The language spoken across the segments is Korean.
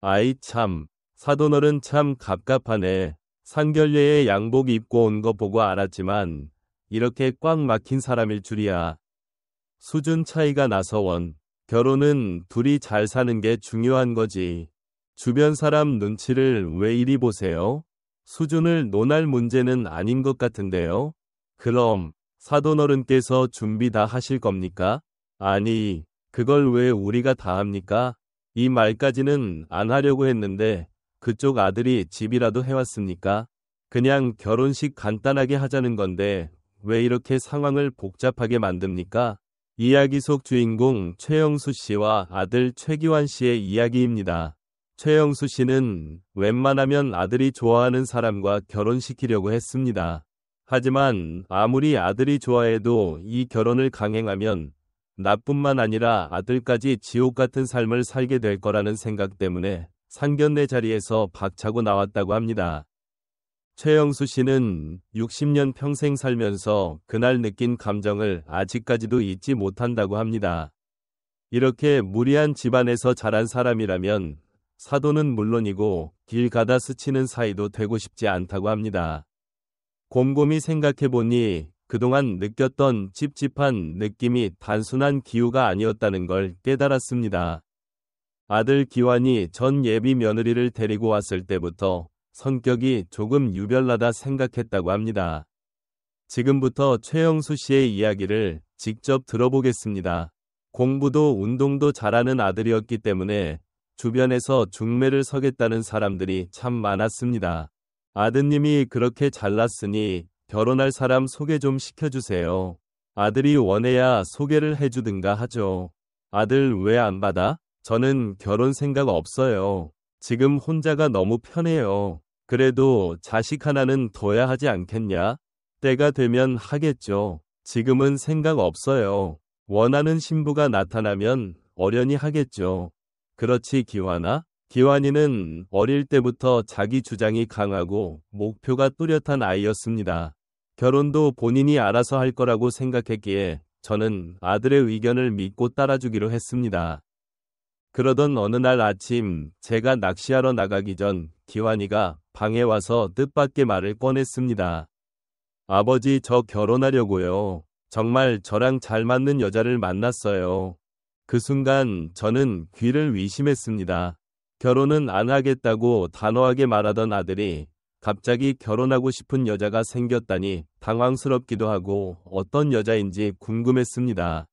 아이 참, 사돈어른 참 갑갑하네. 상견례에 양복 입고 온 거 보고 알았지만 이렇게 꽉 막힌 사람일 줄이야. 수준 차이가 나서 원. 결혼은 둘이 잘 사는 게 중요한 거지. 주변 사람 눈치를 왜 이리 보세요? 수준을 논할 문제는 아닌 것 같은데요. 그럼 사돈어른께서 준비 다 하실 겁니까? 아니, 그걸 왜 우리가 다 합니까? 이 말까지는 안 하려고 했는데 그쪽 아들이 집이라도 해왔습니까? 그냥 결혼식 간단하게 하자는 건데 왜 이렇게 상황을 복잡하게 만듭니까? 이야기 속 주인공 최영수 씨와 아들 최기환 씨의 이야기입니다. 최영수 씨는 웬만하면 아들이 좋아하는 사람과 결혼시키려고 했습니다. 하지만 아무리 아들이 좋아해도 이 결혼을 강행하면 나뿐만 아니라 아들까지 지옥 같은 삶을 살게 될 거라는 생각 때문에 상견례 자리에서 박차고 나왔다고 합니다. 최영수 씨는 60년 평생 살면서 그날 느낀 감정을 아직까지도 잊지 못한다고 합니다. 이렇게 무리한 집안에서 자란 사람이라면 사돈은 물론이고 길 가다 스치는 사이도 되고 싶지 않다고 합니다. 곰곰이 생각해보니 그동안 느꼈던 찝찝한 느낌이 단순한 기우가 아니었다는 걸 깨달았습니다. 아들 기환이 전 예비 며느리를 데리고 왔을 때부터 성격이 조금 유별나다 생각했다고 합니다. 지금부터 최영수 씨의 이야기를 직접 들어보겠습니다. 공부도 운동도 잘하는 아들이었기 때문에 주변에서 중매를 서겠다는 사람들이 참 많았습니다. 아드님이 그렇게 잘났으니 결혼할 사람 소개 좀 시켜주세요. 아들이 원해야 소개를 해주든가 하죠. 아들 왜 안 받아? 저는 결혼 생각 없어요. 지금 혼자가 너무 편해요. 그래도 자식 하나는 둬야 하지 않겠냐? 때가 되면 하겠죠. 지금은 생각 없어요. 원하는 신부가 나타나면 어련히 하겠죠. 그렇지 기환아? 기환이는 어릴 때부터 자기 주장이 강하고 목표가 뚜렷한 아이였습니다. 결혼도 본인이 알아서 할 거라고 생각했기에 저는 아들의 의견을 믿고 따라주기로 했습니다. 그러던 어느 날 아침 제가 낚시하러 나가기 전 기환이가 방에 와서 뜻밖의 말을 꺼냈습니다. 아버지 저 결혼하려고요. 정말 저랑 잘 맞는 여자를 만났어요. 그 순간 저는 귀를 의심했습니다. 결혼은 안 하겠다고 단호하게 말하던 아들이 갑자기 결혼하고 싶은 여자가 생겼다니 당황스럽기도 하고 어떤 여자인지 궁금했습니다.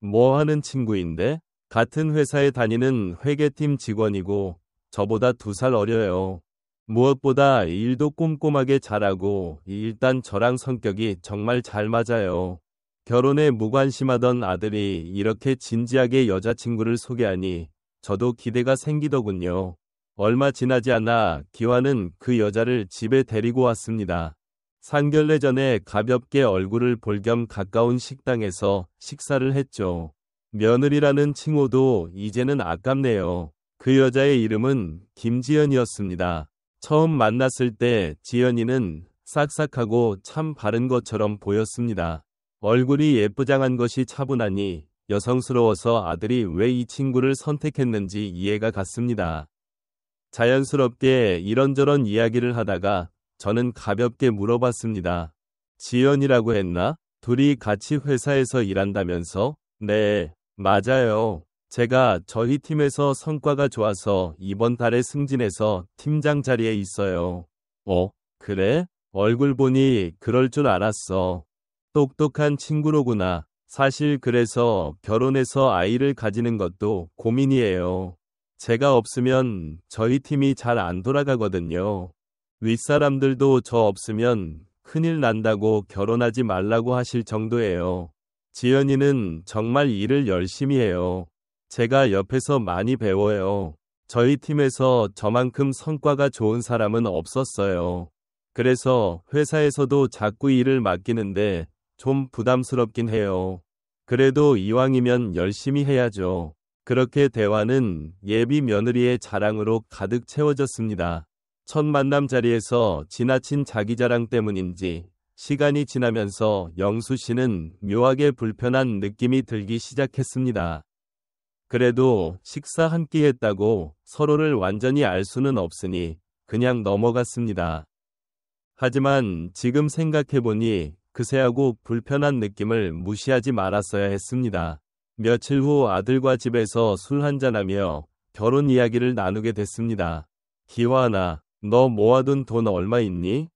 뭐 하는 친구인데? 같은 회사에 다니는 회계팀 직원이고 저보다 2살 어려요. 무엇보다 일도 꼼꼼하게 잘하고 일단 저랑 성격이 정말 잘 맞아요. 결혼에 무관심하던 아들이 이렇게 진지하게 여자친구를 소개하니 저도 기대가 생기더군요. 얼마 지나지 않아 기환은 그 여자를 집에 데리고 왔습니다. 상견례 전에 가볍게 얼굴을 볼 겸 가까운 식당에서 식사를 했죠. 며느리라는 칭호도 이제는 아깝네요. 그 여자의 이름은 김지연이었습니다. 처음 만났을 때 지연이는 싹싹하고 참 바른 것처럼 보였습니다. 얼굴이 예쁘장한 것이 차분하니 여성스러워서 아들이 왜 이 친구를 선택했는지 이해가 갔습니다. 자연스럽게 이런저런 이야기를 하다가 저는 가볍게 물어봤습니다. 지연이라고 했나? 둘이 같이 회사에서 일한다면서? 네, 맞아요. 제가 저희 팀에서 성과가 좋아서 이번 달에 승진해서 팀장 자리에 있어요. 그래? 얼굴 보니 그럴 줄 알았어. 똑똑한 친구로구나. 사실 그래서 결혼해서 아이를 가지는 것도 고민이에요. 제가 없으면 저희 팀이 잘 안 돌아가거든요. 윗사람들도 저 없으면 큰일 난다고 결혼하지 말라고 하실 정도예요. 지연이는 정말 일을 열심히 해요. 제가 옆에서 많이 배워요. 저희 팀에서 저만큼 성과가 좋은 사람은 없었어요. 그래서 회사에서도 자꾸 일을 맡기는데 좀 부담스럽긴 해요. 그래도 이왕이면 열심히 해야죠. 그렇게 대화는 예비 며느리의 자랑으로 가득 채워졌습니다. 첫 만남 자리에서 지나친 자기 자랑 때문인지 시간이 지나면서 영수 씨는 묘하게 불편한 느낌이 들기 시작했습니다. 그래도 식사 한 끼 했다고 서로를 완전히 알 수는 없으니 그냥 넘어갔습니다. 하지만 지금 생각해보니 그새하고 불편한 느낌을 무시하지 말았어야 했습니다. 며칠 후 아들과 집에서 술 한잔하며 결혼 이야기를 나누게 됐습니다. 기환아, 너 모아둔 돈 얼마 있니?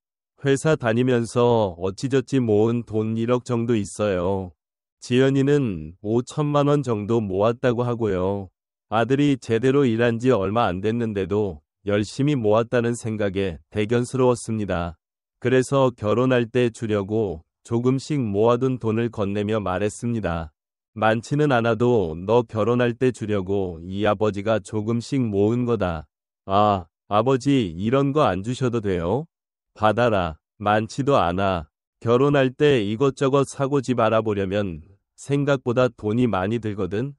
회사 다니면서 어찌저찌 모은 돈 1억 정도 있어요. 지연이는 5천만 원 정도 모았다고 하고요. 아들이 제대로 일한 지 얼마 안 됐는데도 열심히 모았다는 생각에 대견스러웠습니다. 그래서 결혼할 때 주려고 조금씩 모아둔 돈을 건네며 말했습니다. 많지는 않아도 너 결혼할 때 주려고 이 아버지가 조금씩 모은 거다. 아, 아버지 이런 거 안 주셔도 돼요? 받아라. 많지도 않아. 결혼할 때 이것저것 사고 집 알아보려면 생각보다 돈이 많이 들거든.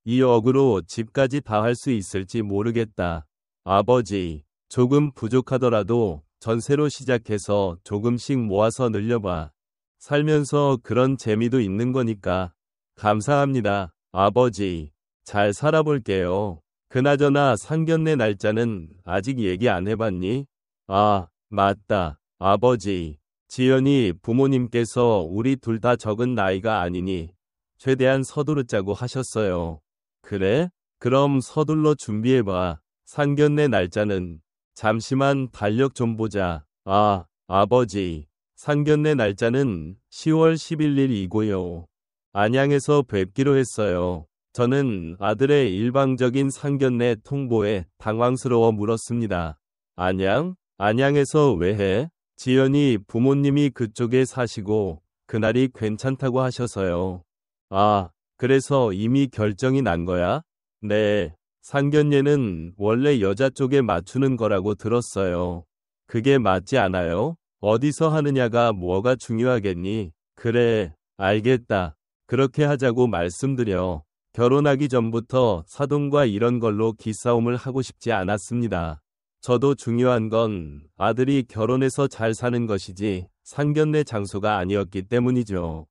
2억으로 집까지 다 할 수 있을지 모르겠다. 아버지, 조금 부족하더라도 전세로 시작해서 조금씩 모아서 늘려봐. 살면서 그런 재미도 있는 거니까. 감사합니다. 아버지, 잘 살아볼게요. 그나저나 상견례 날짜는 아직 얘기 안 해봤니? 아, 맞다. 아버지, 지연이 부모님께서 우리 둘 다 적은 나이가 아니니 최대한 서두르자고 하셨어요. 그래? 그럼 서둘러 준비해봐. 상견례 날짜는 잠시만 달력 좀 보자. 아, 아버지, 상견례 날짜는 10월 11일이고요. 안양에서 뵙기로 했어요. 저는 아들의 일방적인 상견례 통보에 당황스러워 물었습니다. 안양? 안양에서 왜 해? 지연이 부모님이 그쪽에 사시고 그날이 괜찮다고 하셔서요. 아, 그래서 이미 결정이 난 거야? 네. 상견례는 원래 여자 쪽에 맞추는 거라고 들었어요. 그게 맞지 않아요? 어디서 하느냐가 뭐가 중요하겠니? 그래, 알겠다. 그렇게 하자고 말씀드려. 결혼하기 전부터 사돈과 이런 걸로 기싸움을 하고 싶지 않았습니다. 저도 중요한 건 아들이 결혼해서 잘 사는 것이지 상견례 장소가 아니었기 때문이죠.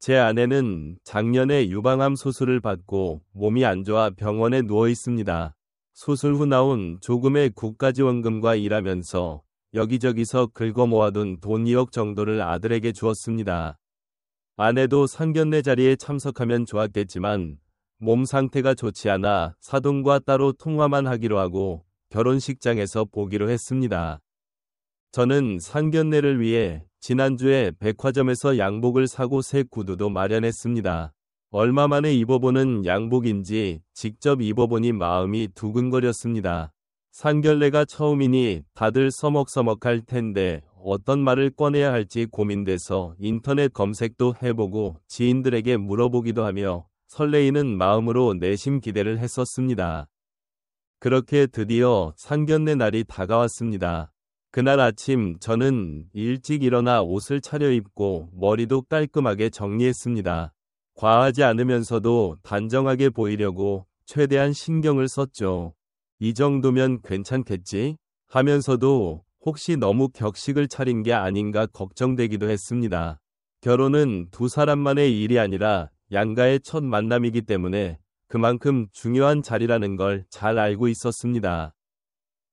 제 아내는 작년에 유방암 수술을 받고 몸이 안 좋아 병원에 누워 있습니다. 수술 후 나온 조금의 국가지원금과 일하면서 여기저기서 긁어 모아둔 돈 2억 정도를 아들에게 주었습니다. 아내도 상견례 자리에 참석하면 좋았겠지만 몸 상태가 좋지 않아 사돈과 따로 통화만 하기로 하고 결혼식장에서 보기로 했습니다. 저는 상견례를 위해 지난주에 백화점에서 양복을 사고 새 구두도 마련했습니다. 얼마 만에 입어보는 양복인지 직접 입어보니 마음이 두근거렸습니다. 상견례가 처음이니 다들 서먹서먹할 텐데 어떤 말을 꺼내야 할지 고민돼서 인터넷 검색도 해보고 지인들에게 물어보기도 하며 설레이는 마음으로 내심 기대를 했었습니다. 그렇게 드디어 상견례 날이 다가왔습니다. 그날 아침 저는 일찍 일어나 옷을 차려입고 머리도 깔끔하게 정리했습니다. 과하지 않으면서도 단정하게 보이려고 최대한 신경을 썼죠. 이 정도면 괜찮겠지? 하면서도 혹시 너무 격식을 차린 게 아닌가 걱정되기도 했습니다. 결혼은 두 사람만의 일이 아니라 양가의 첫 만남이기 때문에 그만큼 중요한 자리라는 걸 잘 알고 있었습니다.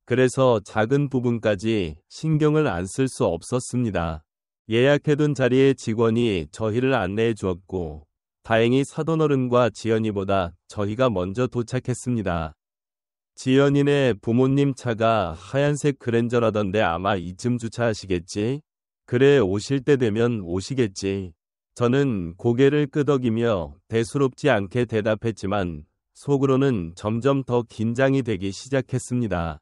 그래서 작은 부분까지 신경을 안 쓸 수 없었습니다. 예약해둔 자리에 직원이 저희를 안내해 주었고 다행히 사돈어른과 지연이보다 저희가 먼저 도착했습니다. 지연이네 부모님 차가 하얀색 그랜저라던데 아마 이쯤 주차하시겠지? 그래 오실 때 되면 오시겠지. 저는 고개를 끄덕이며 대수롭지 않게 대답했지만 속으로는 점점 더 긴장이 되기 시작했습니다.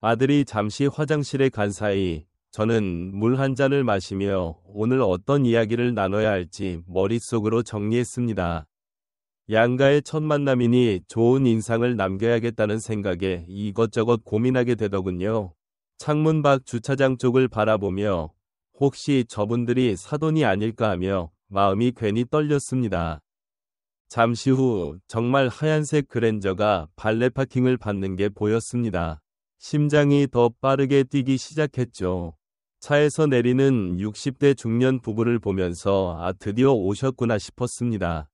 아들이 잠시 화장실에 간 사이 저는 물 한 잔을 마시며 오늘 어떤 이야기를 나눠야 할지 머릿속으로 정리했습니다. 양가의 첫 만남이니 좋은 인상을 남겨야겠다는 생각에 이것저것 고민하게 되더군요. 창문 밖 주차장 쪽을 바라보며 혹시 저분들이 사돈이 아닐까 하며 마음이 괜히 떨렸습니다. 잠시 후 정말 하얀색 그랜저가 발레 파킹을 받는 게 보였습니다. 심장이 더 빠르게 뛰기 시작했죠. 차에서 내리는 60대 중년 부부를 보면서 드디어 오셨구나 싶었습니다.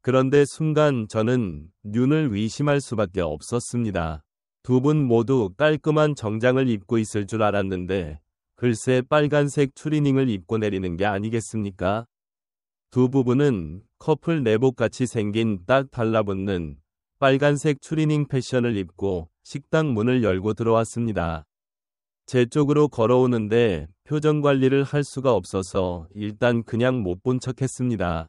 그런데 순간 저는 윤을 의심할 수밖에 없었습니다. 두 분 모두 깔끔한 정장을 입고 있을 줄 알았는데 글쎄 빨간색 추리닝을 입고 내리는 게 아니겠습니까? 두 부부는 커플 내복같이 생긴 딱 달라붙는 빨간색 추리닝 패션을 입고 식당 문을 열고 들어왔습니다. 제 쪽으로 걸어오는데 표정 관리를 할 수가 없어서 일단 그냥 못 본 척했습니다.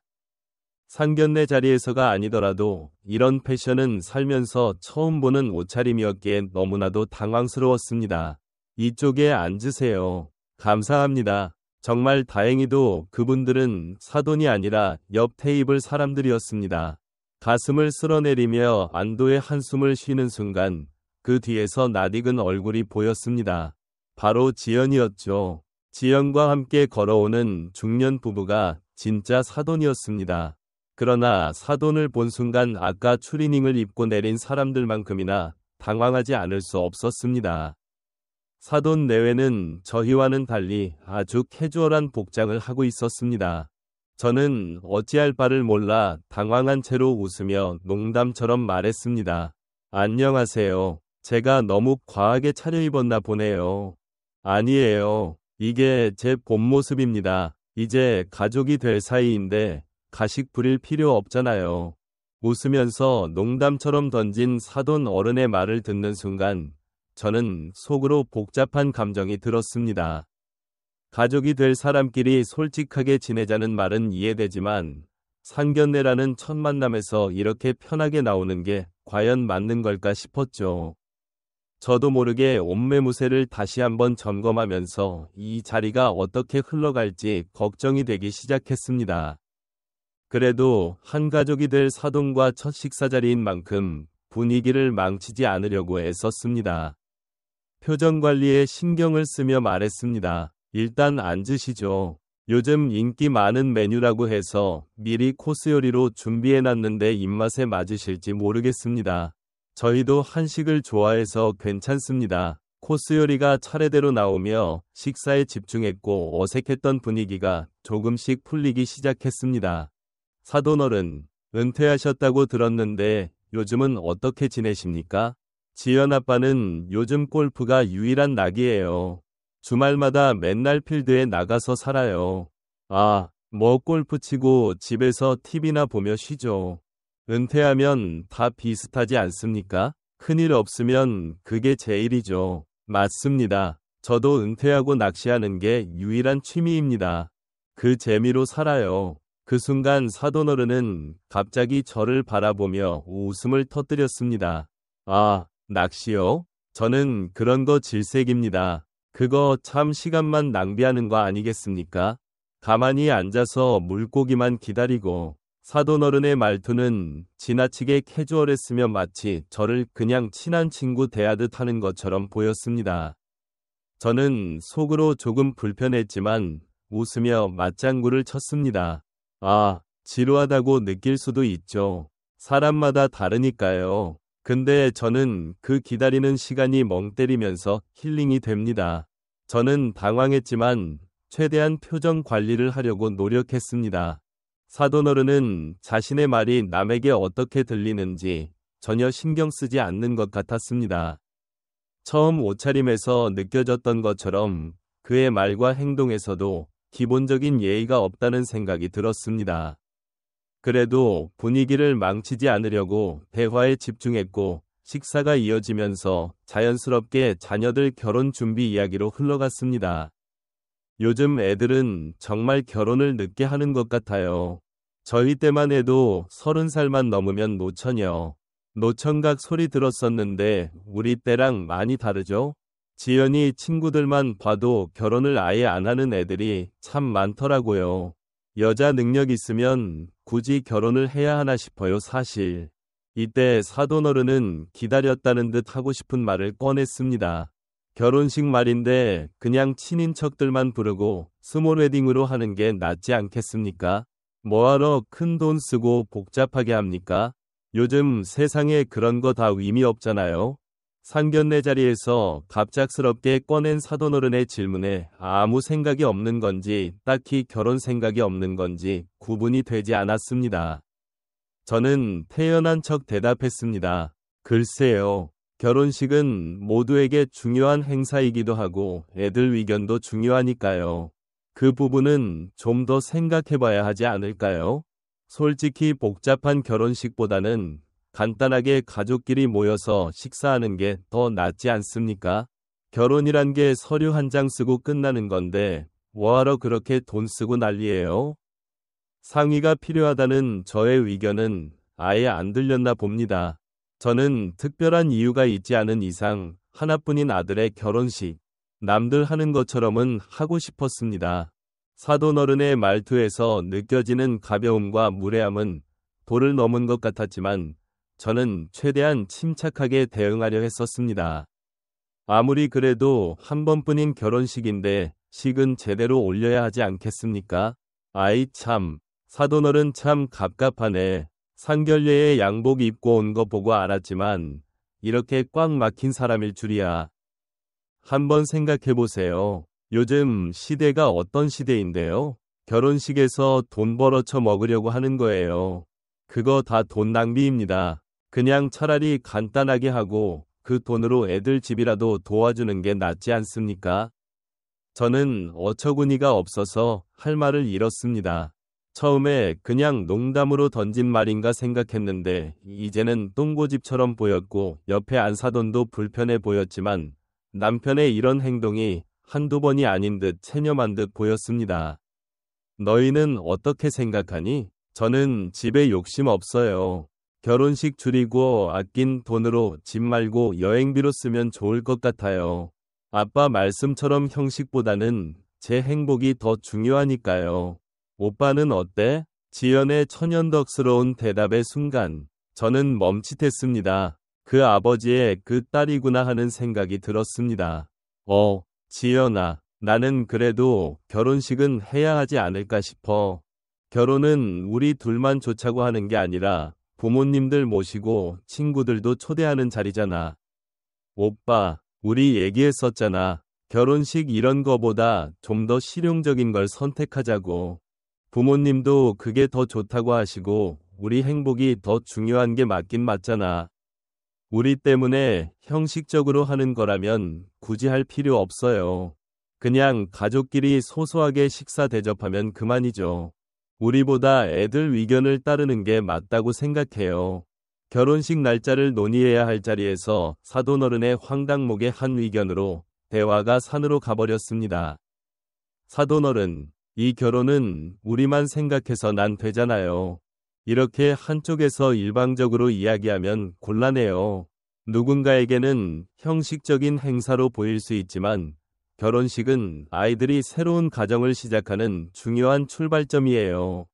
상견례 자리에서가 아니더라도 이런 패션은 살면서 처음 보는 옷차림이었기에 너무나도 당황스러웠습니다. 이쪽에 앉으세요. 감사합니다. 정말 다행히도 그분들은 사돈이 아니라 옆 테이블 사람들이었습니다. 가슴을 쓸어내리며 안도의 한숨을 쉬는 순간 그 뒤에서 낯익은 얼굴이 보였습니다. 바로 지연이었죠. 지연과 함께 걸어오는 중년 부부가 진짜 사돈이었습니다. 그러나 사돈을 본 순간 아까 추리닝을 입고 내린 사람들만큼이나 당황하지 않을 수 없었습니다. 사돈 내외는 저희와는 달리 아주 캐주얼한 복장을 하고 있었습니다. 저는 어찌할 바를 몰라 당황한 채로 웃으며 농담처럼 말했습니다. 안녕하세요. 제가 너무 과하게 차려입었나 보네요. 아니에요. 이게 제 본 모습입니다. 이제 가족이 될 사이인데 가식 부릴 필요 없잖아요. 웃으면서 농담처럼 던진 사돈 어른의 말을 듣는 순간 저는 속으로 복잡한 감정이 들었습니다. 가족이 될 사람끼리 솔직하게 지내자는 말은 이해되지만 상견례라는 첫 만남에서 이렇게 편하게 나오는 게 과연 맞는 걸까 싶었죠. 저도 모르게 옷매무새를 다시 한번 점검하면서 이 자리가 어떻게 흘러갈지 걱정이 되기 시작했습니다. 그래도 한 가족이 될 사돈과 첫 식사 자리인 만큼 분위기를 망치지 않으려고 애썼습니다. 표정 관리에 신경을 쓰며 말했습니다. 일단 앉으시죠. 요즘 인기 많은 메뉴라고 해서 미리 코스 요리로 준비해놨는데 입맛에 맞으실지 모르겠습니다. 저희도 한식을 좋아해서 괜찮습니다. 코스 요리가 차례대로 나오며 식사에 집중했고 어색했던 분위기가 조금씩 풀리기 시작했습니다. 사돈어른, 은퇴하셨다고 들었는데 요즘은 어떻게 지내십니까? 지연 아빠는 요즘 골프가 유일한 낙이에요. 주말마다 맨날 필드에 나가서 살아요. 아, 뭐 골프 치고 집에서 TV나 보며 쉬죠. 은퇴하면 다 비슷하지 않습니까? 큰일 없으면 그게 제일이죠. 맞습니다. 저도 은퇴하고 낚시하는 게 유일한 취미입니다. 그 재미로 살아요. 그 순간 사돈어른은 갑자기 저를 바라보며 웃음을 터뜨렸습니다. 아, 낚시요? 저는 그런 거 질색입니다. 그거 참 시간만 낭비하는 거 아니겠습니까? 가만히 앉아서 물고기만 기다리고. 사돈어른의 말투는 지나치게 캐주얼했으며 마치 저를 그냥 친한 친구 대하듯 하는 것처럼 보였습니다. 저는 속으로 조금 불편했지만 웃으며 맞장구를 쳤습니다. 아, 지루하다고 느낄 수도 있죠. 사람마다 다르니까요. 근데 저는 그 기다리는 시간이 멍 때리면서 힐링이 됩니다. 저는 당황했지만 최대한 표정 관리를 하려고 노력했습니다. 사돈어른은 자신의 말이 남에게 어떻게 들리는지 전혀 신경 쓰지 않는 것 같았습니다. 처음 옷차림에서 느껴졌던 것처럼 그의 말과 행동에서도 기본적인 예의가 없다는 생각이 들었습니다. 그래도 분위기를 망치지 않으려고 대화에 집중했고 식사가 이어지면서 자연스럽게 자녀들 결혼 준비 이야기로 흘러갔습니다. 요즘 애들은 정말 결혼을 늦게 하는 것 같아요. 저희 때만 해도 30살만 넘으면 노처녀. 노총각 소리 들었었는데 우리 때랑 많이 다르죠? 지연이 친구들만 봐도 결혼을 아예 안 하는 애들이 참 많더라고요. 여자 능력 있으면 굳이 결혼을 해야 하나 싶어요, 사실. 이때 사돈어른은 기다렸다는 듯 하고 싶은 말을 꺼냈습니다. 결혼식 말인데 그냥 친인척들만 부르고 스몰 웨딩으로 하는 게 낫지 않겠습니까? 뭐하러 큰 돈 쓰고 복잡하게 합니까? 요즘 세상에 그런 거 다 의미 없잖아요. 상견례 자리에서 갑작스럽게 꺼낸 사돈어른의 질문에 아무 생각이 없는 건지 딱히 결혼 생각이 없는 건지 구분이 되지 않았습니다. 저는 태연한 척 대답했습니다. 글쎄요. 결혼식은 모두에게 중요한 행사이기도 하고 애들 의견도 중요하니까요. 그 부분은 좀 더 생각해봐야 하지 않을까요? 솔직히 복잡한 결혼식보다는 간단하게 가족끼리 모여서 식사하는 게 더 낫지 않습니까? 결혼이란 게 서류 한 장 쓰고 끝나는 건데 뭐하러 그렇게 돈 쓰고 난리예요? 상의가 필요하다는 저의 의견은 아예 안 들렸나 봅니다. 저는 특별한 이유가 있지 않은 이상 하나뿐인 아들의 결혼식, 남들 하는 것처럼은 하고 싶었습니다. 사돈어른의 말투에서 느껴지는 가벼움과 무례함은 도를 넘은 것 같았지만 저는 최대한 침착하게 대응하려 했었습니다. 아무리 그래도 한 번뿐인 결혼식인데 식은 제대로 올려야 하지 않겠습니까? 아이 참, 사돈어른 참 갑갑하네. 상견례에 양복 입고 온 거 보고 알았지만 이렇게 꽉 막힌 사람일 줄이야. 한번 생각해 보세요. 요즘 시대가 어떤 시대인데요? 결혼식에서 돈 벌어쳐 먹으려고 하는 거예요. 그거 다 돈 낭비입니다. 그냥 차라리 간단하게 하고 그 돈으로 애들 집이라도 도와주는 게 낫지 않습니까? 저는 어처구니가 없어서 할 말을 잃었습니다. 처음에 그냥 농담으로 던진 말인가 생각했는데 이제는 똥고집처럼 보였고 옆에 안 사돈도 불편해 보였지만 남편의 이런 행동이 한두 번이 아닌 듯 체념한 듯 보였습니다. 너희는 어떻게 생각하니? 저는 집에 욕심 없어요. 결혼식 줄이고 아낀 돈으로 집 말고 여행비로 쓰면 좋을 것 같아요. 아빠 말씀처럼 형식보다는 제 행복이 더 중요하니까요. 오빠는 어때? 지연의 천연덕스러운 대답의 순간 저는 멈칫했습니다. 그 아버지의 그 딸이구나 하는 생각이 들었습니다. 지연아, 나는 그래도 결혼식은 해야 하지 않을까 싶어. 결혼은 우리 둘만 좋자고 하는 게 아니라 부모님들 모시고 친구들도 초대하는 자리잖아. 오빠, 우리 얘기했었잖아. 결혼식 이런 거보다 좀 더 실용적인 걸 선택하자고. 부모님도 그게 더 좋다고 하시고 우리 행복이 더 중요한 게 맞긴 맞잖아. 우리 때문에 형식적으로 하는 거라면 굳이 할 필요 없어요. 그냥 가족끼리 소소하게 식사 대접하면 그만이죠. 우리보다 애들 의견을 따르는 게 맞다고 생각해요. 결혼식 날짜를 논의해야 할 자리에서 사돈어른의 황당목의 한 의견으로 대화가 산으로 가버렸습니다. 사돈어른, 이 결혼은 우리만 생각해서 난 되잖아요. 이렇게 한쪽에서 일방적으로 이야기하면 곤란해요. 누군가에게는 형식적인 행사로 보일 수 있지만 결혼식은 아이들이 새로운 가정을 시작하는 중요한 출발점이에요.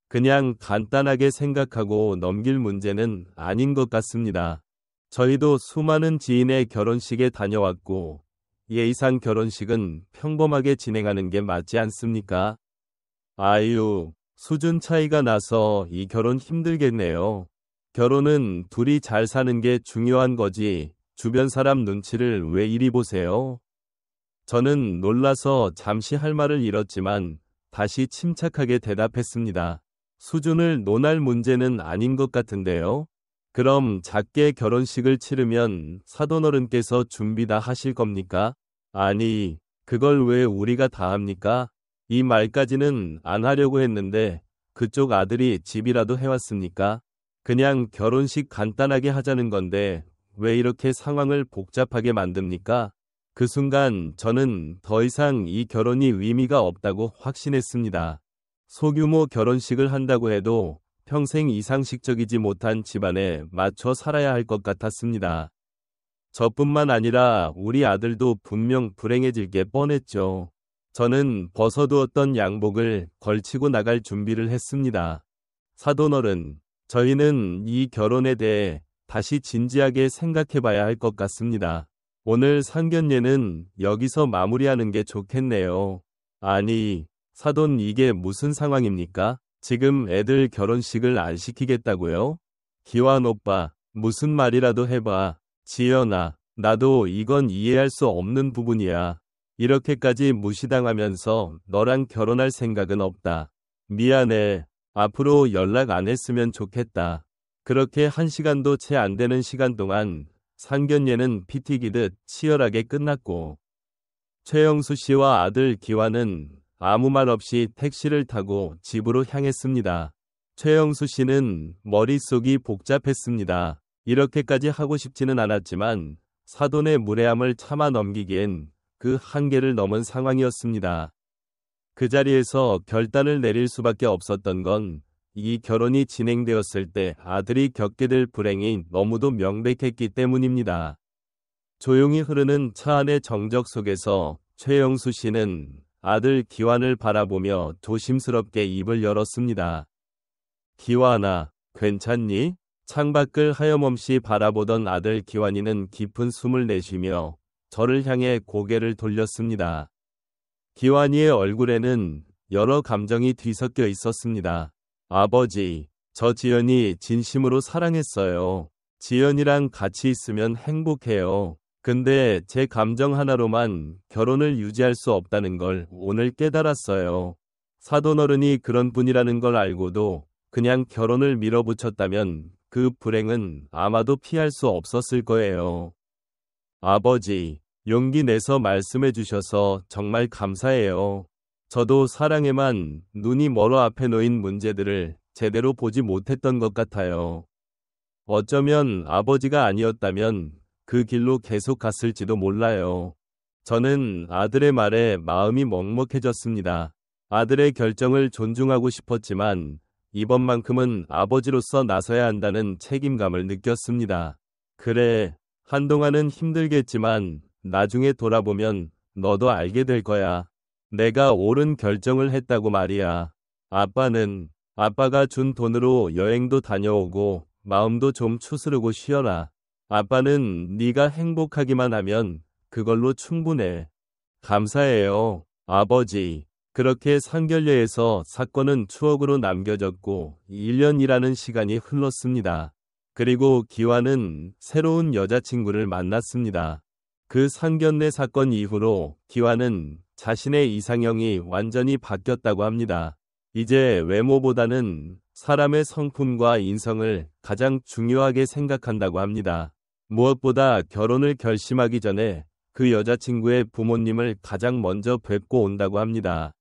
그냥 간단하게 생각하고 넘길 문제는 아닌 것 같습니다. 저희도 수많은 지인의 결혼식에 다녀왔고 예의상 결혼식은 평범하게 진행하는 게 맞지 않습니까? 아유, 수준 차이가 나서 이 결혼 힘들겠네요. 결혼은 둘이 잘 사는 게 중요한 거지 주변 사람 눈치를 왜 이리 보세요? 저는 놀라서 잠시 할 말을 잃었지만 다시 침착하게 대답했습니다. 수준을 논할 문제는 아닌 것 같은데요. 그럼 작게 결혼식을 치르면 사돈어른께서 준비 다 하실 겁니까? 아니, 그걸 왜 우리가 다 합니까? 이 말까지는 안 하려고 했는데 그쪽 아들이 집이라도 해왔습니까? 그냥 결혼식 간단하게 하자는 건데 왜 이렇게 상황을 복잡하게 만듭니까? 그 순간 저는 더 이상 이 결혼이 의미가 없다고 확신했습니다. 소규모 결혼식을 한다고 해도 평생 이상식적이지 못한 집안에 맞춰 살아야 할 것 같았습니다. 저뿐만 아니라 우리 아들도 분명 불행해질 게 뻔했죠. 저는 벗어두었던 양복을 걸치고 나갈 준비를 했습니다. 사돈어른, 저희는 이 결혼에 대해 다시 진지하게 생각해 봐야 할 것 같습니다. 오늘 상견례는 여기서 마무리하는 게 좋겠네요. 아니, 사돈 이게 무슨 상황입니까? 지금 애들 결혼식을 안 시키겠다고요? 기완 오빠, 무슨 말이라도 해봐. 지연아, 나도 이건 이해할 수 없는 부분이야. 이렇게까지 무시당하면서 너랑 결혼할 생각은 없다. 미안해. 앞으로 연락 안 했으면 좋겠다. 그렇게 1시간도 채 안 되는 시간 동안 상견례는 피 튀기듯 치열하게 끝났고 최영수 씨와 아들 기환은 아무 말 없이 택시를 타고 집으로 향했습니다. 최영수 씨는 머릿속이 복잡했습니다. 이렇게까지 하고 싶지는 않았지만 사돈의 무례함을 참아 넘기기엔 그 한계를 넘은 상황이었습니다. 그 자리에서 결단을 내릴 수밖에 없었던 건 이 결혼이 진행되었을 때 아들이 겪게 될 불행이 너무도 명백했기 때문입니다. 조용히 흐르는 차 안의 정적 속에서 최영수 씨는 아들 기환을 바라보며 조심스럽게 입을 열었습니다. 기환아, 괜찮니? 창밖을 하염없이 바라보던 아들 기환이는 깊은 숨을 내쉬며 저를 향해 고개를 돌렸습니다. 기환이의 얼굴에는 여러 감정이 뒤섞여 있었습니다. 아버지, 저 지연이 진심으로 사랑했어요. 지연이랑 같이 있으면 행복해요. 근데 제 감정 하나로만 결혼을 유지할 수 없다는 걸 오늘 깨달았어요. 사돈어른이 그런 분이라는 걸 알고도 그냥 결혼을 밀어붙였다면 그 불행은 아마도 피할 수 없었을 거예요. 아버지, 용기 내서 말씀해 주셔서 정말 감사해요. 저도 사랑에만 눈이 멀어 앞에 놓인 문제들을 제대로 보지 못했던 것 같아요. 어쩌면 아버지가 아니었다면 그 길로 계속 갔을지도 몰라요. 저는 아들의 말에 마음이 먹먹해졌습니다. 아들의 결정을 존중하고 싶었지만 이번만큼은 아버지로서 나서야 한다는 책임감을 느꼈습니다. 그래, 한동안은 힘들겠지만 나중에 돌아보면 너도 알게 될 거야. 내가 옳은 결정을 했다고 말이야. 아빠가 준 돈으로 여행도 다녀오고 마음도 좀 추스르고 쉬어라. 아빠는 네가 행복하기만 하면 그걸로 충분해. 감사해요, 아버지. 그렇게 상견례에서 사건은 추억으로 남겨졌고 1년이라는 시간이 흘렀습니다. 그리고 기환은 새로운 여자친구를 만났습니다. 그 상견례 사건 이후로 기환은 자신의 이상형이 완전히 바뀌었다고 합니다. 이제 외모보다는 사람의 성품과 인성을 가장 중요하게 생각한다고 합니다. 무엇보다 결혼을 결심하기 전에 그 여자친구의 부모님을 가장 먼저 뵙고 온다고 합니다.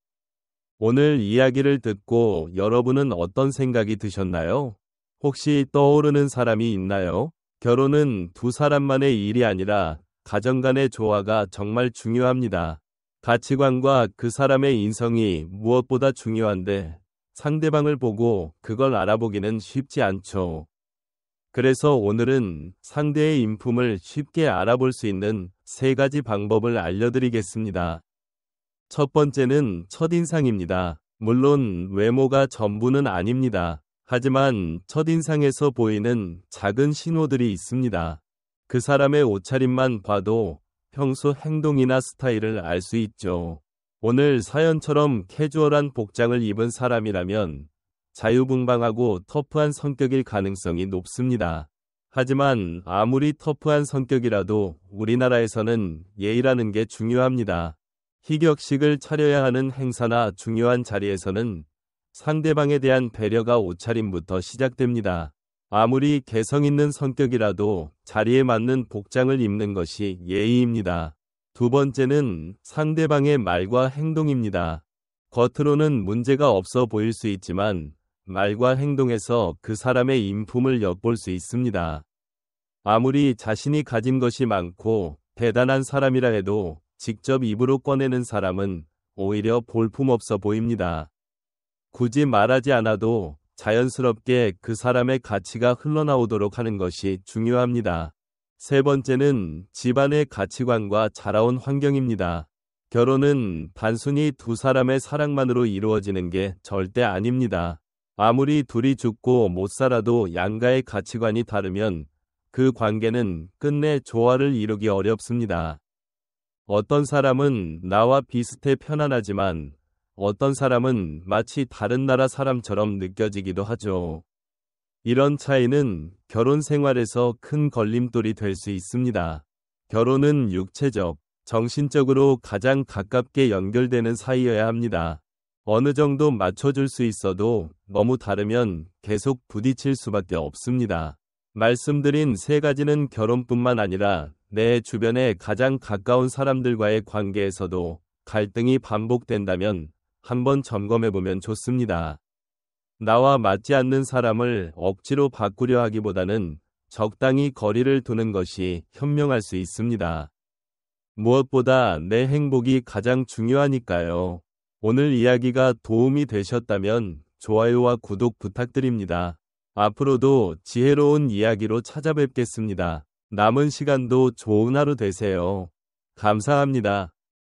오늘 이야기를 듣고 여러분은 어떤 생각이 드셨나요? 혹시 떠오르는 사람이 있나요? 결혼은 두 사람만의 일이 아니라 가정 간의 조화가 정말 중요합니다. 가치관과 그 사람의 인성이 무엇보다 중요한데 상대방을 보고 그걸 알아보기는 쉽지 않죠. 그래서 오늘은 상대의 인품을 쉽게 알아볼 수 있는 3가지 방법을 알려드리겠습니다. 첫 번째는 첫인상입니다. 물론 외모가 전부는 아닙니다. 하지만 첫인상에서 보이는 작은 신호들이 있습니다. 그 사람의 옷차림만 봐도 평소 행동이나 스타일을 알 수 있죠. 오늘 사연처럼 캐주얼한 복장을 입은 사람이라면 자유분방하고 터프한 성격일 가능성이 높습니다. 하지만 아무리 터프한 성격이라도 우리나라에서는 예의라는 게 중요합니다. 희격식을 차려야 하는 행사나 중요한 자리에서는 상대방에 대한 배려가 옷차림부터 시작됩니다. 아무리 개성 있는 성격이라도 자리에 맞는 복장을 입는 것이 예의입니다. 두 번째는 상대방의 말과 행동입니다. 겉으로는 문제가 없어 보일 수 있지만 말과 행동에서 그 사람의 인품을 엿볼 수 있습니다. 아무리 자신이 가진 것이 많고 대단한 사람이라 해도 직접 입으로 꺼내는 사람은 오히려 볼품없어 보입니다. 굳이 말하지 않아도 자연스럽게 그 사람의 가치가 흘러나오도록 하는 것이 중요합니다. 세 번째는 집안의 가치관과 자라온 환경입니다. 결혼은 단순히 두 사람의 사랑만으로 이루어지는 게 절대 아닙니다. 아무리 둘이 죽고 못 살아도 양가의 가치관이 다르면 그 관계는 끝내 조화를 이루기 어렵습니다. 어떤 사람은 나와 비슷해 편안하지만 어떤 사람은 마치 다른 나라 사람처럼 느껴지기도 하죠. 이런 차이는 결혼 생활에서 큰 걸림돌이 될 수 있습니다. 결혼은 육체적, 정신적으로 가장 가깝게 연결되는 사이여야 합니다. 어느 정도 맞춰줄 수 있어도 너무 다르면 계속 부딪힐 수밖에 없습니다. 말씀드린 세 가지는 결혼뿐만 아니라 내 주변의 가장 가까운 사람들과의 관계에서도 갈등이 반복된다면 한번 점검해보면 좋습니다. 나와 맞지 않는 사람을 억지로 바꾸려 하기보다는 적당히 거리를 두는 것이 현명할 수 있습니다. 무엇보다 내 행복이 가장 중요하니까요. 오늘 이야기가 도움이 되셨다면 좋아요와 구독 부탁드립니다. 앞으로도 지혜로운 이야기로 찾아뵙겠습니다. 남은 시간도 좋은 하루 되세요. 감사합니다.